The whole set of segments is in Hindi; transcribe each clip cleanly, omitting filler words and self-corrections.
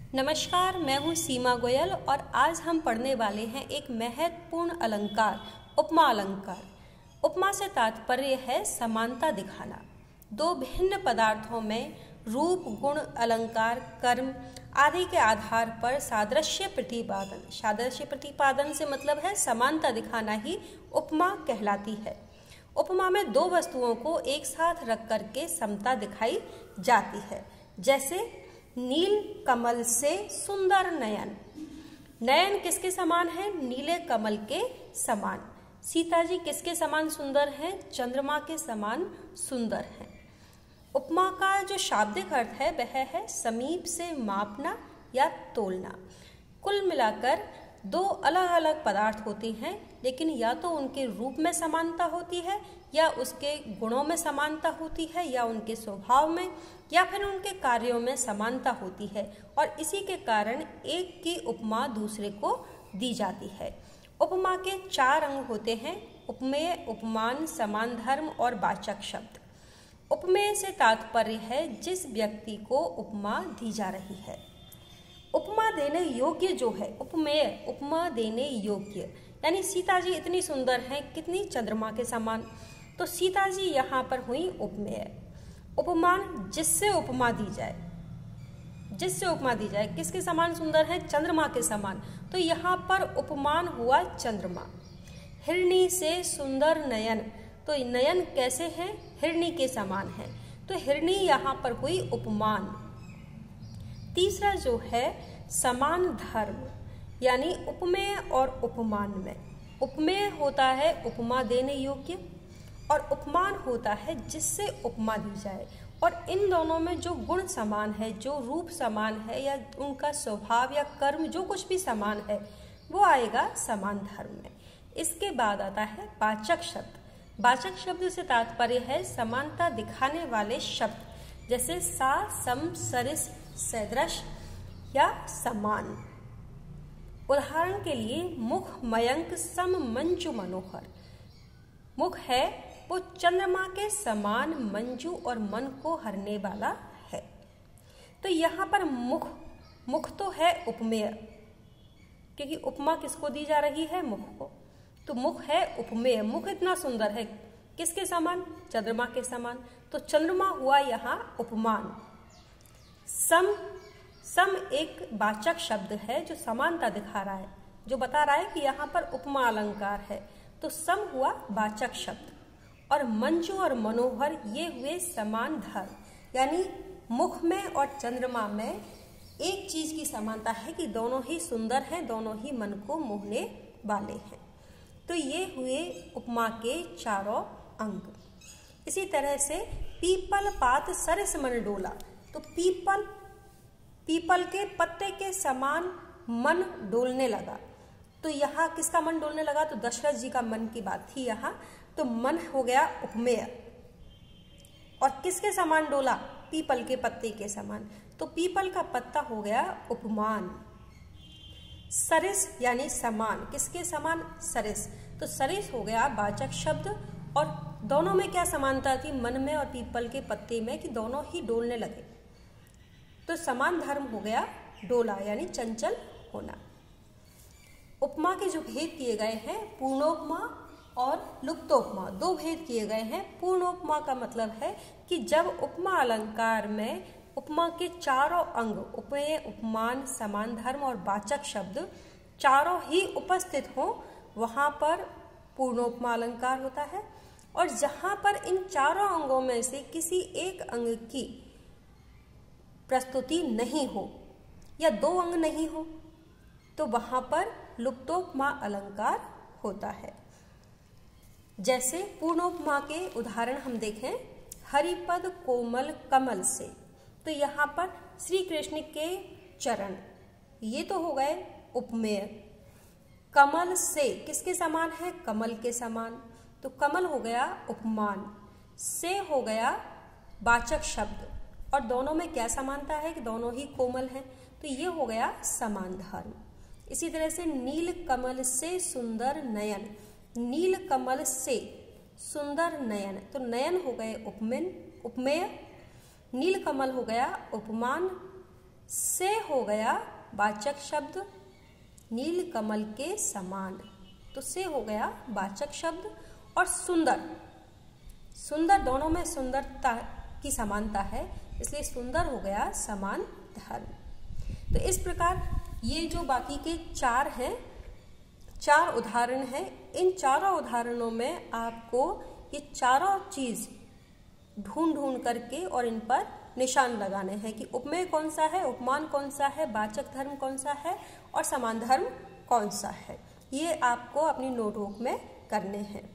नमस्कार, मैं हूँ सीमा गोयल और आज हम पढ़ने वाले हैं एक महत्वपूर्ण अलंकार, उपमा अलंकार। उपमा से तात्पर्य है समानता दिखाना। दो भिन्न पदार्थों में रूप, गुण, अलंकार, कर्म आदि के आधार पर सादृश्य प्रतिपादन। सादृश्य प्रतिपादन से मतलब है समानता दिखाना ही उपमा कहलाती है। उपमा में दो वस्तुओं को एक साथ रख करके समता दिखाई जाती है। जैसे नील कमल से सुंदर नयन। नयन किसके समान है? नीले कमल के समान। सीता जी किसके समान सुंदर हैं? चंद्रमा के समान सुंदर हैं। उपमा का जो शाब्दिक अर्थ है वह है समीप से मापना या तोलना। कुल मिलाकर दो अलग अलग पदार्थ होते हैं, लेकिन या तो उनके रूप में समानता होती है, या उसके गुणों में समानता होती है, या उनके स्वभाव में, या फिर उनके कार्यों में समानता होती है, और इसी के कारण एक की उपमा दूसरे को दी जाती है। उपमा के 4 अंग होते हैं: उपमेय, उपमान, समान धर्म और वाचक शब्द। उपमेय से तात्पर्य है जिस व्यक्ति को उपमा दी जा रही है। उपमा देने योग्य जो है उपमेय, उपमा देने योग्य, यानी सीता जी इतनी सुंदर हैं, कितनी चंद्रमा के समान, तो सीता जी यहाँ पर हुई उपमेय। उपमान जिससे उपमा दी जाए, जिससे उपमा दी जाए, किसके समान सुंदर है? चंद्रमा के समान, तो यहाँ पर उपमान हुआ चंद्रमा। हिरणी से सुंदर नयन, तो नयन कैसे हैं? हिरणी के समान है, तो हिरणी यहाँ पर हुई उपमान। तीसरा जो है समान धर्म, यानी उपमेय और उपमान में उपमेय होता है उपमा देने योग्य, और उपमान होता है जिससे उपमा दी जाए, और इन दोनों में जो गुण समान है, जो रूप समान है, या उनका स्वभाव या कर्म जो कुछ भी समान है, वो आएगा समान धर्म में। इसके बाद आता है वाचक शब्द। वाचक शब्द से तात्पर्य है समानता दिखाने वाले शब्द, जैसे सा, सम, सरिस, सदृश या समान। उदाहरण के लिए मुख मयंक सम मंजू मनोहर। मुख है वो चंद्रमा के समान मंजू और मन को हरने वाला है। तो यहाँ पर मुख तो है उपमेय, क्योंकि उपमा किसको दी जा रही है? मुख को। तो मुख है उपमेय। मुख इतना सुंदर है, किसके समान? चंद्रमा के समान, तो चंद्रमा हुआ यहाँ उपमान। सम एक वाचक शब्द है जो समानता दिखा रहा है, जो बता रहा है कि यहाँ पर उपमा अलंकार है, तो सम हुआ वाचक शब्द। और मंजू और मनोहर ये हुए समान धर्म, यानी मुख में और चंद्रमा में एक चीज की समानता है कि दोनों ही सुंदर हैं, दोनों ही मन को मोहने वाले हैं। तो ये हुए उपमा के 4 अंग। इसी तरह से पीपल पात सरिस मन डोला, तो पीपल के पत्ते के समान मन डोलने लगा। तो यहाँ किसका मन डोलने लगा? तो दशरथ जी का मन की बात थी यहाँ, तो मन हो गया उपमेय। और किसके समान डोला? पीपल के पत्ते के समान, तो पीपल का पत्ता हो गया उपमान। सरिस यानी समान, किसके समान? सरिस, तो सरिस हो गया वाचक शब्द। और दोनों में क्या समानता थी? मन में और पीपल के पत्ते में, कि दोनों ही डोलने लगे, तो समान धर्म हो गया डोला, यानी चंचल होना। उपमा के जो भेद किए गए हैं, पूर्णोपमा और लुप्तोपमा, 2 भेद किए गए हैं। पूर्णोपमा का मतलब है कि जब उपमा अलंकार में उपमा के 4 अंग उपमेय, उपमान, समान धर्म और वाचक शब्द चारों ही उपस्थित हों, वहां पर पूर्णोपमा अलंकार होता है। और जहां पर इन 4 अंगों में से किसी एक अंग की प्रस्तुति नहीं हो, या 2 अंग नहीं हो, तो वहां पर लुप्तोपमा अलंकार होता है। जैसे पूर्णोपमा के उदाहरण हम देखें, हरिपद कोमल कमल से, तो यहाँ पर श्री कृष्ण के चरण, ये तो हो गए उपमेय। कमल से किसके समान है? कमल के समान, तो कमल हो गया उपमान। से हो गया वाचक शब्द, और दोनों में क्या समानता है? कि दोनों ही कोमल हैं, तो ये हो गया समान धर्म। इसी तरह से नील कमल से सुंदर नयन। नील कमल से सुंदर नयन, तो नयन हो गए उपमेय। नील कमल हो गया उपमान। से हो गया वाचक शब्द नील कमल के समान। तो से हो गया वाचक शब्द। और सुंदर, सुंदर दोनों में सुंदरता की समानता है, इसलिए सुंदर हो गया समान धर्म। तो इस प्रकार ये जो बाकी के 4 हैं, 4 उदाहरण हैं, इन चारों उदाहरणों में आपको ये चारों चीज ढूंढ करके और इन पर निशान लगाने हैं कि उपमेय कौन सा है, उपमान कौन सा है, वाचक धर्म कौन सा है और समान धर्म कौन सा है। ये आपको अपनी नोटबुक में करने हैं।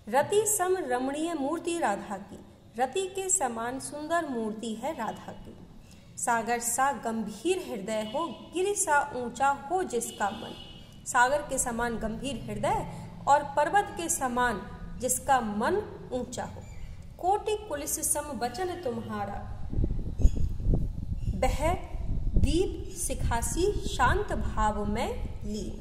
रति सम रमणीय मूर्ति राधा की, रति के समान सुंदर मूर्ति है राधा की। सागर सा गंभीर हृदय हो, गिरि सा ऊंचा हो जिसका मन। सागर के समान गंभीर हृदय और पर्वत के समान जिसका मन ऊंचा हो। कोटि कुलिस सम वचन तुम्हारा, वह दीप सिखासी शांत भाव में लीन।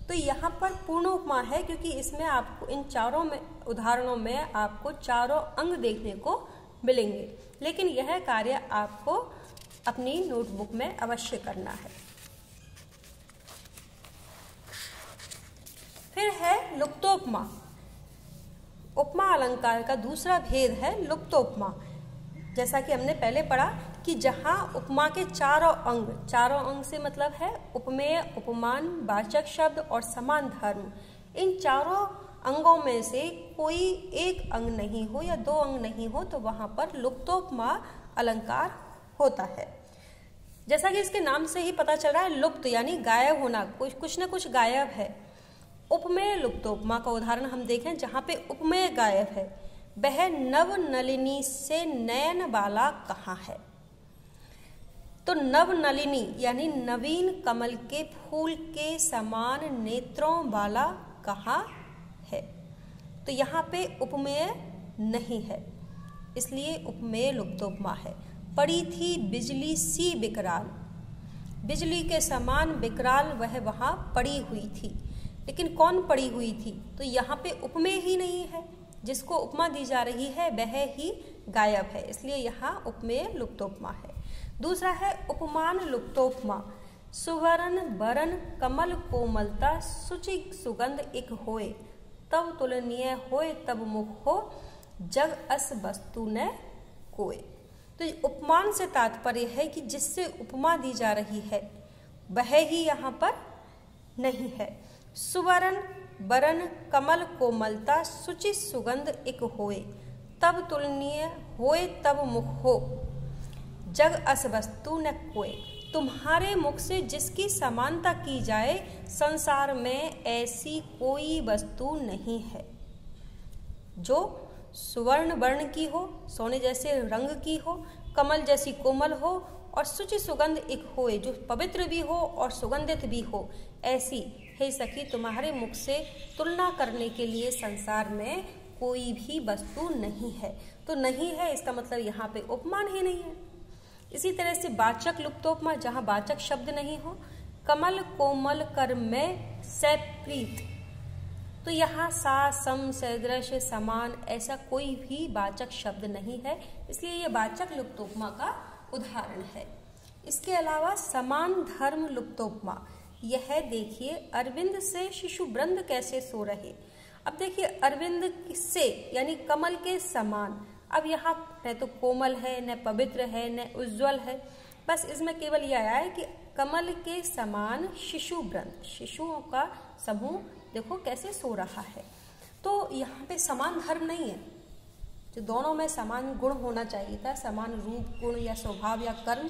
तो यहाँ पर पूर्ण उपमा है, क्योंकि इसमें आपको इन चारों में उदाहरणों में आपको चारों अंग देखने को मिलेंगे, लेकिन यह कार्य आपको अपनी नोटबुक में अवश्य करना है। फिर है लुप्तोपमा। उपमा अलंकार का दूसरा भेद है लुप्तोपमा। जैसा कि हमने पहले पढ़ा कि जहाँ उपमा के चारों अंग से मतलब है उपमेय, उपमान, वाचक शब्द और समान धर्म, इन चारों अंगों में से कोई एक अंग नहीं हो या 2 अंग नहीं हो तो वहाँ पर लुप्तोपमा अलंकार होता है। जैसा कि इसके नाम से ही पता चल रहा है, लुप्त यानी गायब होना, कुछ न कुछ गायब है। उपमेय लुप्तोपमा का उदाहरण हम देखें, जहाँ पे उपमेय गायब है। वह नव नलिनी से नयन वाला कहाँ है। तो नव नलिनी यानी नवीन कमल के फूल के समान नेत्रों वाला कहाँ है। तो यहाँ पे उपमेय नहीं है, इसलिए उपमेय लुप्तोपमा है। पड़ी थी बिजली सी विकराल, बिजली के समान विकराल वह वहाँ पड़ी हुई थी। लेकिन कौन पड़ी हुई थी, तो यहाँ पे उपमेय ही नहीं है, जिसको उपमा दी जा रही है वह ही गायब है, इसलिए यहाँ उपमेय लुप्तोपमा है। दूसरा है उपमान लुप्तोपमा। सुवर्ण बरन कमल कोमलता, सुचि सुगंध एक होए, तब तुलनीय होए तब मुख हो, जग अस वस्तु न कोय। तो उपमान से तात्पर्य है कि जिससे उपमा दी जा रही है वह ही यहाँ पर नहीं है। सुवर्ण बरन कमल कोमलता, सुचि सुगंध एक होए, तब तुलनीय होए तब मुख हो, जग अस वस्तु न कोय। तुम्हारे मुख से जिसकी समानता की जाए संसार में ऐसी कोई वस्तु नहीं है, जो सुवर्ण वर्ण की हो, सोने जैसे रंग की हो, कमल जैसी कोमल हो और सुचि सुगंध एक होए, जो पवित्र भी हो और सुगंधित भी हो। ऐसी हे सखी तुम्हारे मुख से तुलना करने के लिए संसार में कोई भी वस्तु नहीं है। तो नहीं है इसका मतलब यहाँ पे उपमान ही नहीं है। इसी तरह से वाचक लुप्तोपमा, जहाँ वाचक शब्द नहीं हो। कमल कोमल कर में सप्रीत, तो यहाँ सा सम सदृश समान ऐसा कोई भी वाचक शब्द नहीं है, इसलिए ये वाचक लुप्तोपमा का उदाहरण है। इसके अलावा समान धर्म लुप्तोपमा, यह देखिए अरविंद से शिशु वृंद कैसे सो रहे। अब देखिए अरविंद से यानी कमल के समान, अब यहाँ न तो कोमल है, न पवित्र है, न उज्जवल है, बस इसमें केवल यह आया है कि कमल के समान शिशु वृंद, शिशुओं का समूह देखो कैसे सो रहा है। तो यहाँ पे समान धर्म नहीं है, जो दोनों में समान गुण होना चाहिए था, समान रूप गुण या स्वभाव या कर्म,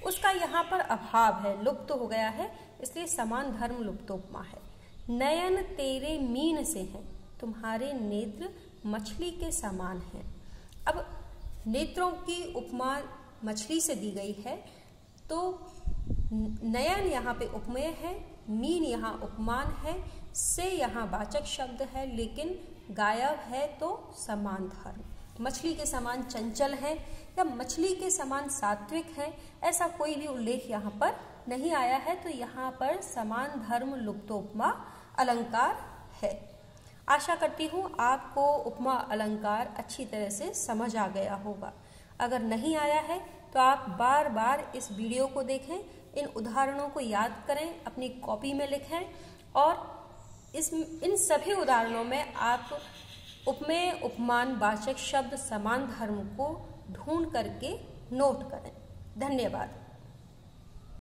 उसका यहाँ पर अभाव है, लुप्त हो गया है, इसलिए समान धर्म लुप्तोपमा है। नयन तेरे मीन से हैं, तुम्हारे नेत्र मछली के समान हैं। अब नेत्रों की उपमा मछली से दी गई है, तो नयन यहाँ पे उपमेय है, मीन यहाँ उपमान है, से यहाँ वाचक शब्द है, लेकिन गायब है तो समान धर्म। मछली के समान चंचल है या मछली के समान सात्विक है, ऐसा कोई भी उल्लेख यहाँ पर नहीं आया है, तो यहाँ पर समान धर्म लुप्तोपमा अलंकार है। आशा करती हूँ आपको उपमा अलंकार अच्छी तरह से समझ आ गया होगा। अगर नहीं आया है तो आप बार बार इस वीडियो को देखें, इन उदाहरणों को याद करें, अपनी कॉपी में लिखें और इन सभी उदाहरणों में आप उपमेय उपमान वाचक शब्द समान धर्म को ढूंढ करके नोट करें। धन्यवाद।